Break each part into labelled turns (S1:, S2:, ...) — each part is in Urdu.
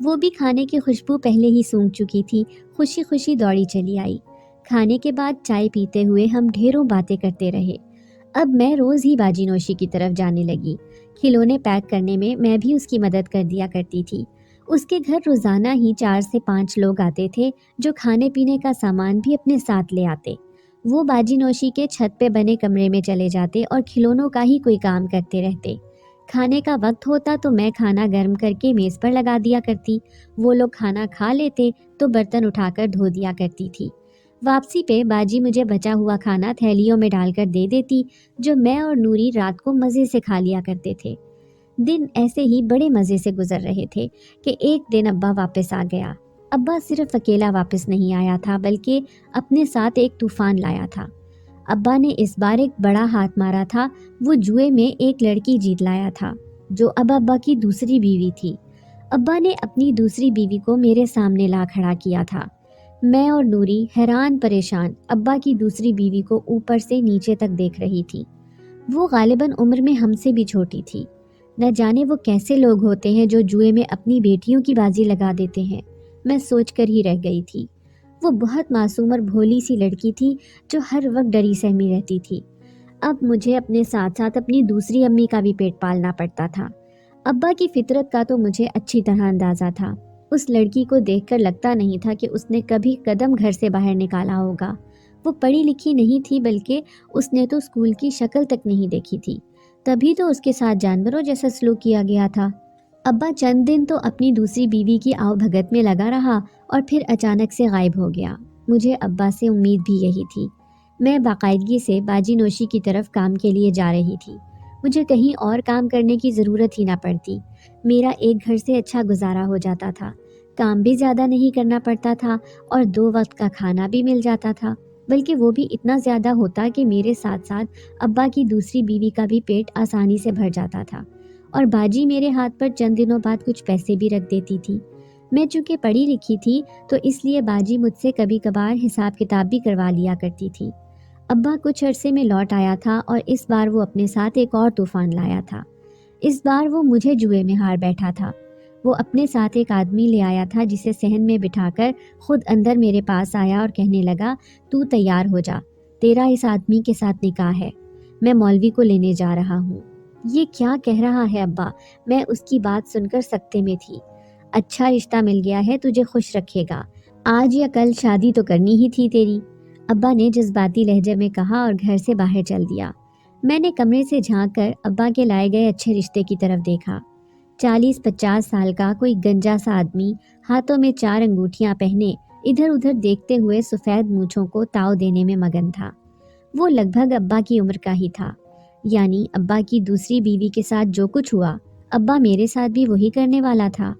S1: وہ بھی کھانے کی خوشبو پہلے ہی سونگھ چکی تھی، خوشی خوشی دوڑی چلی آئی۔ کھانے کے بعد چائے پیتے ہوئے ہم ڈھیروں باتیں کرتے رہے۔ اب میں روز ہی باجی نوشی کی طرف جانے لگی۔ کھلونے پیک کرنے میں میں بھی اس کی مدد کر دیا کرتی تھی۔ اس کے گھر روزانہ ہی 4 سے 5 لوگ آتے تھے جو کھانے پینے کا سامان بھی اپنے ساتھ لے آتے۔ وہ باجی نوشی کے چھت پہ بنے کمرے میں چلے جاتے اور کھلونوں کا ہی کوئی کام کرتے رہتے۔ کھانے کا وقت ہوتا تو میں کھانا گرم کر کے میز پر لگا دیا کرتی، وہ لوگ کھانا کھا لیتے تو برتن اٹھا کر دھو دیا کرتی تھی۔ واپسی پہ باجی مجھے بچا ہوا کھانا تھیلیوں میں ڈال کر دے دیتی، جو میں اور نوری رات کو مزے سے کھا لیا کرتے تھے۔ دن ایسے ہی بڑے مزے سے گزر رہے تھے کہ ایک دن ابا واپس آ گیا۔ ابا صرف اکیلا واپس نہیں آیا تھا بلکہ اپنے ساتھ ایک طوفان لایا تھا۔ ابا نے اس بار ایک بڑا ہاتھ مارا تھا، وہ جوئے میں ایک لڑکی جیت لایا تھا جو اب ابا کی دوسری بیوی تھی۔ ابا نے اپنی دوسری بیوی کو میرے سامنے لا کھڑا کیا تھا۔ میں اور نوری حیران پریشان ابا کی دوسری بیوی کو اوپر سے نیچے تک دیکھ رہی تھی۔ وہ غالباً عمر میں ہم سے بھی چھوٹی تھی۔ نہ جانے وہ کیسے لوگ ہوتے ہیں جو جوئے میں اپنی بیٹیوں کی بازی لگا دیتے ہیں، میں سوچ کر ہی رہ گئی تھی۔ وہ بہت معصوم اور بھولی سی لڑکی تھی جو ہر وقت ڈری سہمی رہتی تھی۔ اب مجھے اپنے ساتھ ساتھ اپنی دوسری امی کا بھی پیٹ پالنا پڑتا تھا۔ ابا کی فطرت کا تو مجھے اچھی طرح اندازہ تھا۔ اس لڑکی کو دیکھ کر لگتا نہیں تھا کہ اس نے کبھی قدم گھر سے باہر نکالا ہوگا۔ وہ پڑھی لکھی نہیں تھی بلکہ اس نے تو اسکول کی شکل تک نہیں دیکھی تھی، تبھی تو اس کے ساتھ جانوروں جیسا سلوک کیا گیا تھا۔ ابا چند دن تو اپنی دوسری بیوی کی آؤ بھگت میں لگا رہا اور پھر اچانک سے غائب ہو گیا۔ مجھے ابا سے امید بھی یہی تھی۔ میں باقاعدگی سے باجی نوشی کی طرف کام کے لیے جا رہی تھی۔ مجھے کہیں اور کام کرنے کی ضرورت ہی نہ پڑتی۔ میرا ایک گھر سے اچھا گزارا ہو جاتا تھا، کام بھی زیادہ نہیں کرنا پڑتا تھا اور 2 وقت کا کھانا بھی مل جاتا تھا، بلکہ وہ بھی اتنا زیادہ ہوتا کہ میرے ساتھ ساتھ ابا کی دوسری بیوی کا بھی پیٹ آسانی سے بھر جاتا تھا، اور باجی میرے ہاتھ پر چند دنوں بعد کچھ پیسے بھی رکھ دیتی تھی۔ میں چونکہ پڑھی لکھی تھی تو اس لیے باجی مجھ سے کبھی کبھار حساب کتاب بھی کروا لیا کرتی تھی۔ ابا کچھ عرصے میں لوٹ آیا تھا اور اس بار وہ اپنے ساتھ ایک اور طوفان لایا تھا۔ اس بار وہ مجھے جوئے میں ہار بیٹھا تھا۔ وہ اپنے ساتھ ایک آدمی لے آیا تھا جسے صحن میں بٹھا کر خود اندر میرے پاس آیا اور کہنے لگا، تو تیار ہو جا، تیرا اس آدمی کے ساتھ نکاح ہے، میں مولوی کو لینے جا رہا ہوں۔ یہ کیا کہہ رہا ہے ابا؟ میں اس کی بات سن کر سکتے میں تھی۔ اچھا رشتہ مل گیا ہے، تجھے خوش رکھے گا، آج یا کل شادی تو کرنی ہی تھی تیری، ابا نے جذباتی لہجے میں کہا اور گھر سے باہر چل دیا۔ میں نے کمرے سے جھانک کر ابا کے لائے گئے اچھے رشتے کی طرف دیکھا۔ 40-50 سال کا کوئی گنجا سا آدمی، ہاتھوں میں 4 انگوٹھیاں پہنے، ادھر ادھر دیکھتے ہوئے سفید مونچھوں کو تاؤ دینے میں مگن تھا۔ وہ لگ بھگ ابا کی عمر کا ہی تھا، یعنی ابا کی دوسری بیوی کے ساتھ جو کچھ ہوا ابا میرے ساتھ بھی وہی کرنے والا تھا۔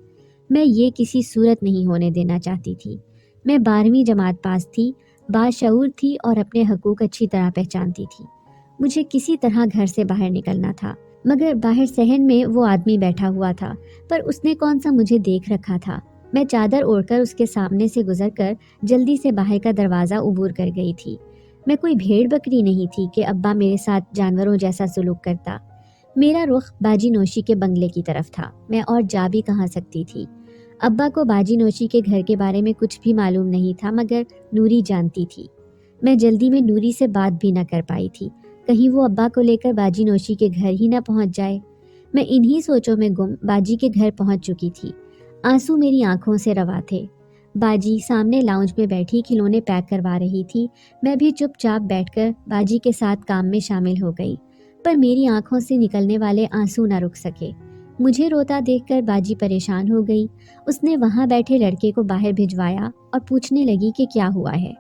S1: میں یہ کسی صورت نہیں ہونے دینا چاہتی تھی۔ میں 12ویں جماعت پاس تھی، باشعور تھی اور اپنے حقوق اچھی طرح پہچانتی تھی۔ مجھے کسی طرح گھر سے باہر نکلنا تھا، مگر باہر صحن میں وہ آدمی بیٹھا ہوا تھا، پر اس نے کون سا مجھے دیکھ رکھا تھا۔ میں چادر اوڑھ کر اس کے سامنے سے گزر کر جلدی سے باہر کا دروازہ عبور کر گئی تھی۔ میں کوئی بھیڑ بکری نہیں تھی کہ ابا میرے ساتھ جانوروں جیسا سلوک کرتا۔ میرا رخ باجی نوشی کے بنگلے کی طرف تھا، میں اور جا بھی کہاں سکتی تھی۔ ابا کو باجی نوشی کے گھر کے بارے میں کچھ بھی معلوم نہیں تھا، مگر نوری جانتی تھی۔ میں جلدی میں نوری سے بات بھی نہ کر پائی تھی، کہیں وہ ابا کو لے کر باجی نوشی کے گھر ہی نہ پہنچ جائے۔ میں انہی سوچوں میں گم باجی کے گھر پہنچ چکی تھی۔ آنسو میری آنکھوں سے روا تھے۔ باجی سامنے لاؤنج میں بیٹھی کھلونے پیک کروا رہی تھی۔ میں بھی چپ چاپ بیٹھ کر باجی کے ساتھ کام میں شامل ہو گئی، پر میری آنکھوں سے نکلنے والے آنسو نہ رک سکے۔ مجھے روتا دیکھ کر باجی پریشان ہو گئی۔ اس نے وہاں بیٹھے لڑکے کو باہر بھجوایا اور پوچھنے لگی کہ کیا ہوا ہے۔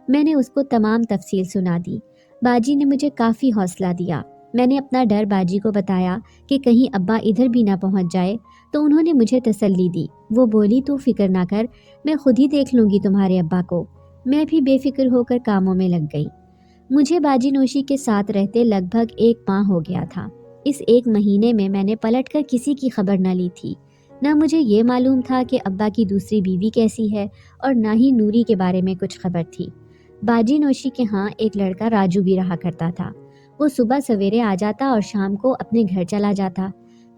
S1: میں نے اس کو تمام تفصیل سنا دی۔ باجی نے مجھے کافی حوصلہ دیا۔ میں نے اپنا ڈر باجی کو بتایا کہ کہیں ابا ادھر بھی نہ پہنچ جائے، تو انہوں نے مجھے تسلی دی۔ وہ بولی، تو فکر نہ کر، میں خود ہی دیکھ لوں گی تمہارے ابا کو۔ میں بھی بے فکر ہو کر کاموں میں لگ گئی۔ مجھے باجی نوشی کے ساتھ رہتے لگ بھگ 1 ماہ ہو گیا تھا۔ اس 1 مہینے میں نے پلٹ کر کسی کی خبر نہ لی تھی۔ نہ مجھے یہ معلوم تھا کہ ابا کی دوسری بیوی کیسی ہے، اور نہ ہی نوری کے بارے میں کچھ خبر تھی۔ باجی نوشی کے ہاں ایک لڑکا راجو بھی رہا کرتا تھا۔ وہ صبح سویرے آ جاتا اور شام کو اپنے گھر چلا جاتا۔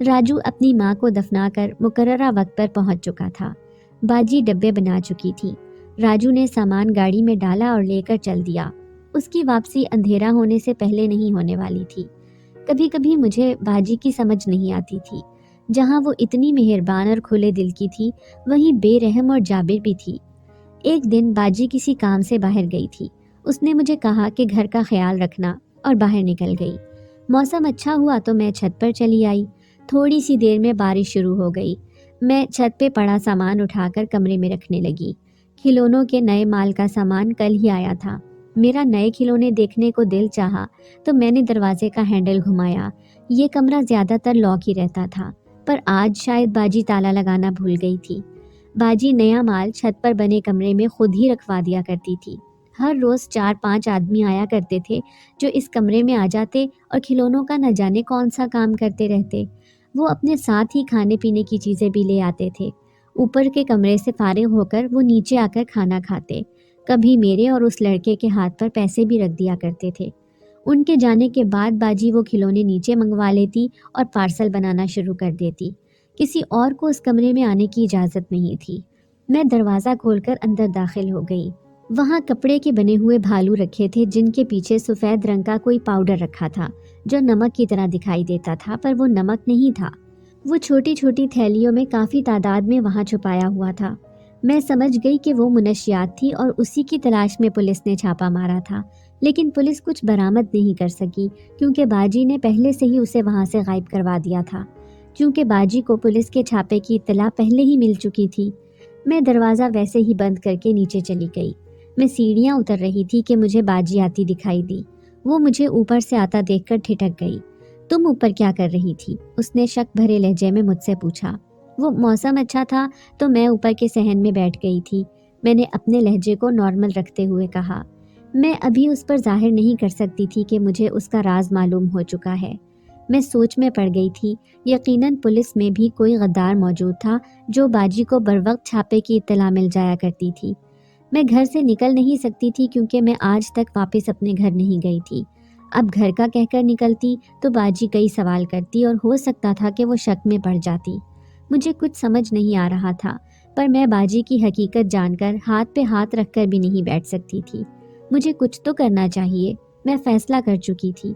S1: راجو اپنی ماں کو دفنا کر مقررہ وقت پر پہنچ چکا تھا۔ باجی ڈبے بنا چکی تھی۔ راجو نے سامان گاڑی میں ڈالا اور لے کر چل دیا۔ اس کی واپسی اندھیرا ہونے سے پہلے نہیں ہونے والی تھی۔ کبھی کبھی مجھے باجی کی سمجھ نہیں آتی تھی۔ جہاں وہ اتنی مہربان اور کھلے دل کی تھی، وہیں بے رحم اور جابر بھی تھی۔ ایک دن باجی کسی کام سے باہر گئی تھی۔ اس نے مجھے کہا کہ گھر کا خیال رکھنا، اور باہر نکل گئی۔ موسم اچھا ہوا تو میں چھت پر چلی آئی۔ تھوڑی سی دیر میں بارش شروع ہو گئی۔ میں چھت پہ پڑا سامان اٹھا کر کمرے میں رکھنے لگی۔ کھلونوں کے نئے مال کا سامان کل ہی آیا تھا۔ میرا نئے کھلونے دیکھنے کو دل چاہا تو میں نے دروازے کا ہینڈل گھمایا۔ یہ کمرہ زیادہ تر لاک ہی رہتا تھا، پر آج شاید باجی تالا لگانا بھول گئی تھی۔ باجی نیا مال چھت پر بنے کمرے میں خود ہی رکھوا دیا کرتی تھی۔ ہر روز 4-5 آدمی آیا کرتے تھے جو اس کمرے میں آ جاتے اور کھلونوں کا نہ جانے کون سا کام کرتے رہتے۔ وہ اپنے ساتھ ہی کھانے پینے کی چیزیں بھی لے آتے تھے۔ اوپر کے کمرے سے فارغ ہو کر وہ نیچے آ کر کھانا کھاتے۔ کبھی میرے اور اس لڑکے کے ہاتھ پر پیسے بھی رکھ دیا کرتے تھے۔ ان کے جانے کے بعد باجی وہ کھلونے نیچے منگوا لیتی اور پارسل بنانا شروع کر دیتی۔ کسی اور کو اس کمرے میں آنے کی اجازت نہیں تھی۔ میں دروازہ کھول کر اندر داخل ہو گئی۔ وہاں کپڑے کے بنے ہوئے بھالو رکھے تھے جن کے پیچھے سفید رنگ کا کوئی پاؤڈر رکھا تھا جو نمک کی طرح دکھائی دیتا تھا، پر وہ نمک نہیں تھا۔ وہ چھوٹی چھوٹی تھیلیوں میں کافی تعداد میں وہاں چھپایا ہوا تھا۔ میں سمجھ گئی کہ وہ منشیات تھی اور اسی کی تلاش میں پولیس نے چھاپا مارا تھا، لیکن پولیس کچھ برآمد نہیں کر سکی کیونکہ باجی نے پہلے سے ہی اسے وہاں سے غائب کروا دیا تھا۔ کیونکہ باجی کو پولیس کے چھاپے کی اطلاع پہلے ہی مل چکی تھی۔ میں دروازہ ویسے ہی بند کر کے نیچے چلی گئی۔ میں سیڑھیاں اتر رہی تھی کہ مجھے باجی آتی دکھائی دی۔ وہ مجھے اوپر سے آتا دیکھ کر ٹھٹک گئی۔ تم اوپر کیا کر رہی تھی؟ اس نے شک بھرے لہجے میں مجھ سے پوچھا۔ وہ موسم اچھا تھا تو میں اوپر کے صحن میں بیٹھ گئی تھی، میں نے اپنے لہجے کو نارمل رکھتے ہوئے کہا۔ میں ابھی اس پر ظاہر نہیں کر سکتی تھی کہ مجھے اس کا راز معلوم ہو چکا ہے۔ میں سوچ میں پڑ گئی تھی۔ یقیناً پولیس میں بھی کوئی غدار موجود تھا جو باجی کو بروقت چھاپے کی اطلاع مل جایا کرتی تھی۔ میں گھر سے نکل نہیں سکتی تھی کیونکہ میں آج تک واپس اپنے گھر نہیں گئی تھی۔ اب گھر کا کہہ کر نکلتی تو باجی کئی سوال کرتی اور ہو سکتا تھا کہ وہ شک میں پڑ جاتی۔ مجھے کچھ سمجھ نہیں آ رہا تھا، پر میں باجی کی حقیقت جان کر ہاتھ پہ ہاتھ رکھ کر بھی نہیں بیٹھ سکتی تھی۔ مجھے کچھ تو کرنا چاہیے۔ میں فیصلہ کر چکی تھی۔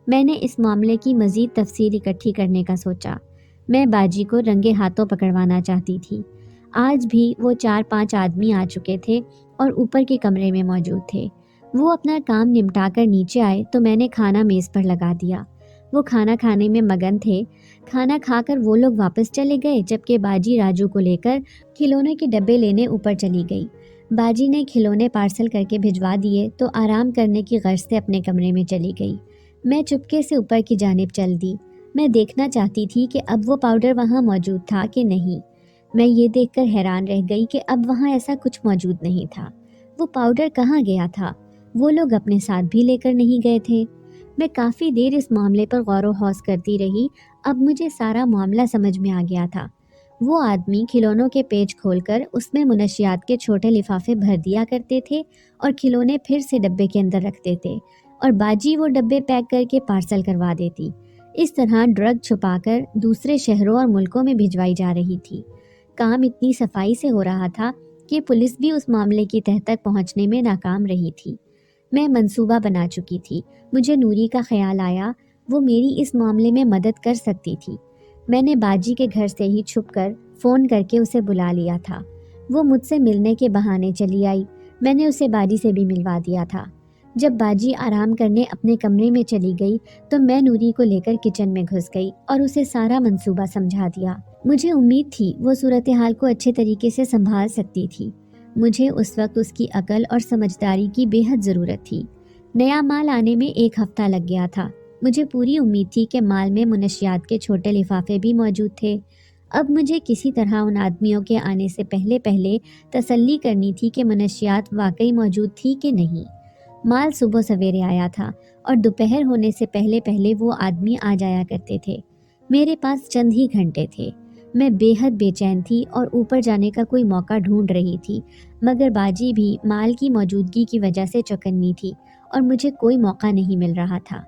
S1: میں نے اس معاملے کی مزید تفصیل اکٹھی کرنے کا سوچا۔ میں باجی کو رنگے ہاتھوں پکڑوانا چاہتی تھی۔ آج بھی وہ 4-5 آدمی آ چکے تھے اور اوپر کے کمرے میں موجود تھے۔ وہ اپنا کام نمٹا کر نیچے آئے تو میں نے کھانا میز پر لگا دیا۔ وہ کھانا کھانے میں مگن تھے۔ کھانا کھا کر وہ لوگ واپس چلے گئے جبکہ باجی راجو کو لے کر کھلونے کے ڈبے لینے اوپر چلی گئی۔ باجی نے کھلونے پارسل کر کے بھجوا دیے تو آرام کرنے کی غرض سے اپنے کمرے میں چلی گئی۔ میں چپکے سے اوپر کی جانب چل دی۔ میں دیکھنا چاہتی تھی کہ اب وہ پاؤڈر وہاں موجود تھا کہ نہیں۔ میں یہ دیکھ کر حیران رہ گئی کہ اب وہاں ایسا کچھ موجود نہیں تھا۔ وہ پاؤڈر کہاں گیا تھا؟ وہ لوگ اپنے ساتھ بھی لے کر نہیں گئے تھے۔ میں کافی دیر اس معاملے پر غور و خوض کرتی رہی۔ اب مجھے سارا معاملہ سمجھ میں آ گیا تھا۔ وہ آدمی کھلونوں کے پیج کھول کر اس میں منشیات کے چھوٹے لفافے بھر دیا کرتے تھے اور کھلونے پھر سے ڈبے کے اندر رکھتے تھے اور باجی وہ ڈبے پیک کر کے پارسل کروا دیتی۔ اس طرح ڈرگ چھپا کر دوسرے شہروں اور ملکوں میں بھجوائی جا رہی تھی۔ کام اتنی صفائی سے ہو رہا تھا کہ پولیس بھی اس معاملے کی تہہ تک پہنچنے میں ناکام رہی تھی۔ میں منصوبہ بنا چکی تھی۔ مجھے نوری کا خیال آیا، وہ میری اس معاملے میں مدد کر سکتی تھی۔ میں نے باجی کے گھر سے ہی چھپ کر فون کر کے اسے بلا لیا تھا۔ وہ مجھ سے ملنے کے بہانے چلی آئی۔ میں نے اسے باجی سے بھی ملوا دیا تھا۔ جب باجی آرام کرنے اپنے کمرے میں چلی گئی تو میں نوری کو لے کر کچن میں گھس گئی اور اسے سارا منصوبہ سمجھا دیا۔ مجھے امید تھی وہ صورتحال کو اچھے طریقے سے سنبھال سکتی تھی۔ مجھے اس وقت اس کی عقل اور سمجھداری کی بے حد ضرورت تھی۔ نیا مال آنے میں 1 ہفتہ لگ گیا تھا۔ مجھے پوری امید تھی کہ مال میں منشیات کے چھوٹے لفافے بھی موجود تھے۔ اب مجھے کسی طرح ان آدمیوں کے آنے سے پہلے تسلی کرنی تھی کہ منشیات واقعی موجود تھی کہ نہیں۔ مال صبح سویرے آیا تھا اور دوپہر ہونے سے پہلے وہ آدمی آ جایا کرتے تھے۔ میرے پاس چند ہی گھنٹے تھے۔ میں بے حد بے چین تھی اور اوپر جانے کا کوئی موقع ڈھونڈ رہی تھی، مگر باجی بھی مال کی موجودگی کی وجہ سے چوکنی تھی اور مجھے کوئی موقع نہیں مل رہا تھا۔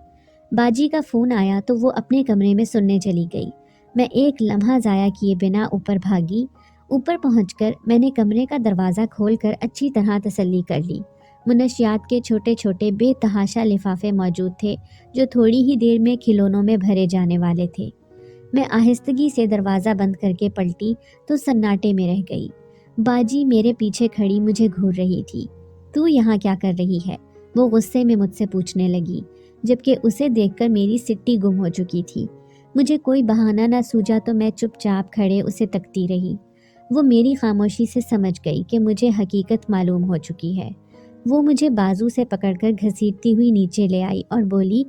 S1: باجی کا فون آیا تو وہ اپنے کمرے میں سننے چلی گئی۔ میں ایک لمحہ ضائع کیے بنا اوپر بھاگی۔ اوپر پہنچ کر میں نے کمرے کا دروازہ کھول کر اچھی طرح تسلی کر لی۔ منشیات کے چھوٹے چھوٹے بے تحاشا لفافے موجود تھے جو تھوڑی ہی دیر میں کھلونوں میں بھرے جانے والے تھے۔ میں آہستگی سے دروازہ بند کر کے پلٹی تو سناٹے میں رہ گئی۔ باجی میرے پیچھے کھڑی مجھے گھور رہی تھی۔ تو یہاں کیا کر رہی ہے؟ وہ غصے میں مجھ سے پوچھنے لگی، جبکہ اسے دیکھ کر میری سٹی گم ہو چکی تھی۔ مجھے کوئی بہانہ نہ سوجا تو میں چپ چاپ کھڑے اسے تکتی رہی۔ وہ میری خاموشی سے سمجھ گئی کہ مجھے حقیقت معلوم ہو چکی ہے۔ وہ مجھے بازو سے پکڑ کر گھسیٹتی ہوئی نیچے لے آئی اور بولی،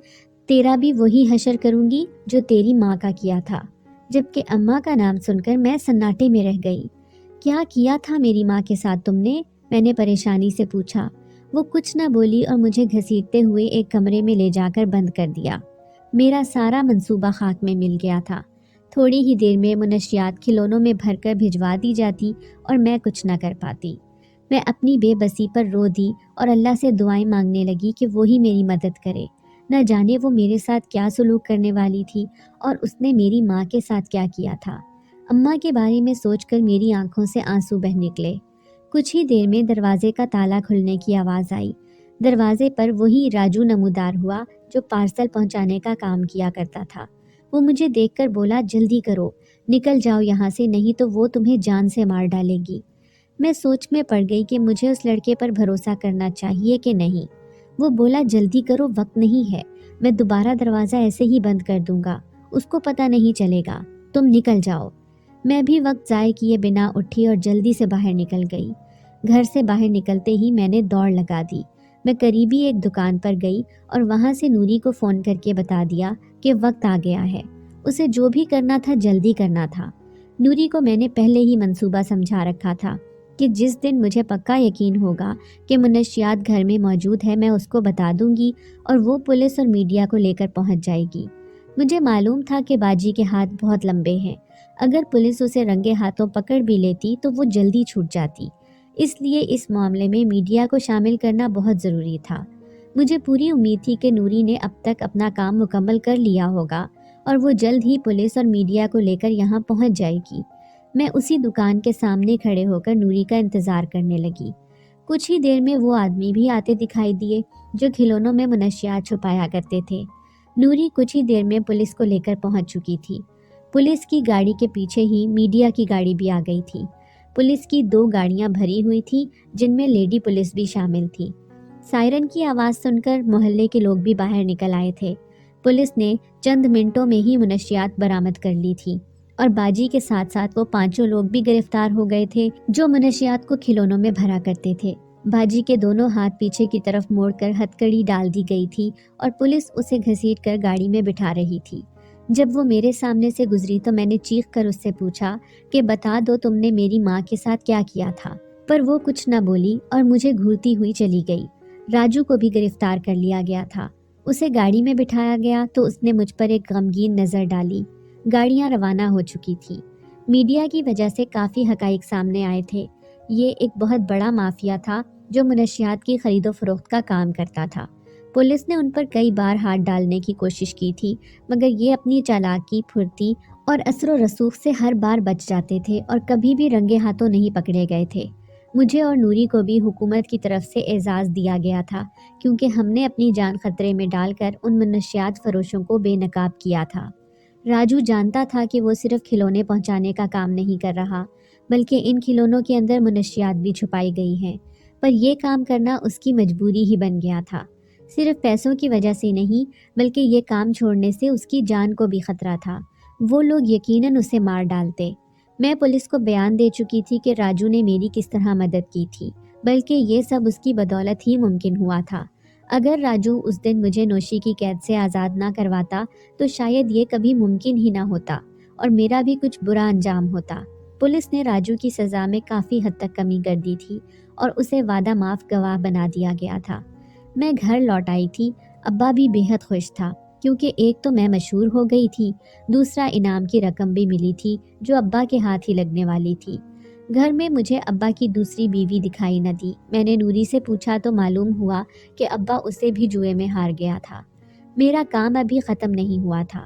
S1: تیرا بھی وہی حشر کروں گی جو تیری ماں کا کیا تھا۔ جبکہ اماں کا نام سن کر میں سناٹے میں رہ گئی۔ کیا کیا تھا میری ماں کے ساتھ تم نے؟ میں نے پریشانی سے پوچھا۔ وہ کچھ نہ بولی اور مجھے گھسیٹتے ہوئے ایک کمرے میں لے جا کر بند کر دیا۔ میرا سارا منصوبہ خاک میں مل گیا تھا۔ تھوڑی ہی دیر میں منشیات کھلونوں میں بھر کر بھجوا دی جاتی اور میں کچھ نہ کر پاتی۔ میں اپنی بے بسی پر رو دی اور اللہ سے دعائیں مانگنے لگی کہ وہی میری مدد کرے۔ نہ جانے وہ میرے ساتھ کیا سلوک کرنے والی تھی اور اس نے میری ماں کے ساتھ کیا کیا تھا۔ اماں کے بارے میں سوچ کر میری آنکھوں سے آنسو بہہ نکلے۔ کچھ ہی دیر میں دروازے کا تالا کھلنے کی آواز آئی۔ دروازے پر وہی راجو نمودار ہوا جو پارسل پہنچانے کا کام کیا کرتا تھا۔ وہ مجھے دیکھ کر بولا، جلدی کرو، نکل جاؤ یہاں سے، نہیں تو وہ تمہیں جان سے مار ڈالے گی۔ میں سوچ میں پڑ گئی کہ مجھے اس لڑکے پر بھروسہ کرنا چاہیے کہ نہیں۔ وہ بولا، جلدی کرو، وقت نہیں ہے، میں دوبارہ دروازہ ایسے ہی بند کر دوں گا، اس کو پتہ نہیں چلے گا، تم نکل جاؤ۔ میں بھی وقت ضائع کیے بنا اٹھی اور جلدی سے باہر نکل گئی۔ گھر سے باہر نکلتے ہی میں نے دوڑ لگا دی۔ میں قریبی ایک دکان پر گئی اور وہاں سے نوری کو فون کر کے بتا دیا کہ وقت آ گیا ہے، اسے جو بھی کرنا تھا جلدی کرنا تھا۔ نوری کو میں نے پہلے ہی منصوبہ سمجھا رکھا تھا کہ جس دن مجھے پکا یقین ہوگا کہ منشیات گھر میں موجود ہے میں اس کو بتا دوں گی اور وہ پولیس اور میڈیا کو لے کر پہنچ جائے گی۔ مجھے معلوم تھا کہ باجی کے ہاتھ بہت لمبے ہیں، اگر پولیس اسے رنگے ہاتھوں پکڑ بھی لیتی تو وہ جلدی چھوٹ جاتی، اس لیے اس معاملے میں میڈیا کو شامل کرنا بہت ضروری تھا۔ مجھے پوری امید تھی کہ نوری نے اب تک اپنا کام مکمل کر لیا ہوگا اور وہ جلد ہی پولیس اور میڈیا کو لے کر یہاں پہنچ جائے گی۔ میں اسی دکان کے سامنے کھڑے ہو کر نوری کا انتظار کرنے لگی۔ کچھ ہی دیر میں وہ آدمی بھی آتے دکھائی دیے جو کھلونوں میں منشیات چھپایا کرتے تھے۔ نوری کچھ ہی دیر میں پولیس کو لے کر پہنچ چکی تھی۔ پولیس کی گاڑی کے پیچھے ہی میڈیا کی گاڑی بھی آ گئی تھی۔ پولیس کی 2 گاڑیاں بھری ہوئی تھیں جن میں لیڈی پولیس بھی شامل تھی۔ سائرن کی آواز سن کر محلے کے لوگ بھی باہر نکل آئے تھے۔ پولیس نے چند منٹوں میں ہی منشیات برآمد کر لی تھی اور باجی کے ساتھ ساتھ وہ 5 لوگ بھی گرفتار ہو گئے تھے جو منشیات کو کھلونوں میں بھرا کرتے تھے۔ باجی کے دونوں ہاتھ پیچھے کی طرف موڑ کر ہتکڑی ڈال دی گئی تھی اور پولیس اسے گھسیٹ کر گاڑی میں بٹھا رہی تھی۔ جب وہ میرے سامنے سے گزری تو میں نے چیخ کر اس سے پوچھا کہ بتا دو تم نے میری ماں کے ساتھ کیا کیا تھا، پر وہ کچھ نہ بولی اور مجھے گھورتی ہوئی چلی گئی۔ راجو کو بھی گرفتار کر لیا گیا تھا۔ اسے گاڑی میں بٹھایا گیا تو اس نے مجھ پر ایک غمگین نظر ڈالی۔ گاڑیاں روانہ ہو چکی تھیں۔ میڈیا کی وجہ سے کافی حقائق سامنے آئے تھے۔ یہ ایک بہت بڑا مافیا تھا جو منشیات کی خرید و فروخت کا کام کرتا تھا۔ پولیس نے ان پر کئی بار ہاتھ ڈالنے کی کوشش کی تھی، مگر یہ اپنی چالاکی، پھرتی اور اثر و رسوخ سے ہر بار بچ جاتے تھے اور کبھی بھی رنگے ہاتھوں نہیں پکڑے گئے تھے۔ مجھے اور نوری کو بھی حکومت کی طرف سے اعزاز دیا گیا تھا کیونکہ ہم نے اپنی جان خطرے میں ڈال کر ان منشیات فروشوں کو بے نقاب کیا تھا۔ راجو جانتا تھا کہ وہ صرف کھلونے پہنچانے کا کام نہیں کر رہا، بلکہ ان کھلونوں کے اندر منشیات بھی چھپائی گئی ہیں، پر یہ کام کرنا اس کی مجبوری ہی بن گیا تھا۔ صرف پیسوں کی وجہ سے نہیں، بلکہ یہ کام چھوڑنے سے اس کی جان کو بھی خطرہ تھا۔ وہ لوگ یقیناً اسے مار ڈالتے۔ میں پولیس کو بیان دے چکی تھی کہ راجو نے میری کس طرح مدد کی تھی، بلکہ یہ سب اس کی بدولت ہی ممکن ہوا تھا۔ اگر راجو اس دن مجھے نوشی کی قید سے آزاد نہ کرواتا تو شاید یہ کبھی ممکن ہی نہ ہوتا اور میرا بھی کچھ برا انجام ہوتا۔ پولیس نے راجو کی سزا میں کافی حد تک کمی کر دی تھی اور اسے وعدہ معاف گواہ بنا دیا گیا تھا۔ میں گھر لوٹ آئی تھی۔ ابا بھی بے حد خوش تھا کیونکہ ایک تو میں مشہور ہو گئی تھی، دوسرا انعام کی رقم بھی ملی تھی جو ابا کے ہاتھ ہی لگنے والی تھی۔ گھر میں مجھے ابا کی دوسری بیوی دکھائی نہ دی۔ میں نے نوری سے پوچھا تو معلوم ہوا کہ ابا اسے بھی جوئے میں ہار گیا تھا۔ میرا کام ابھی ختم نہیں ہوا تھا۔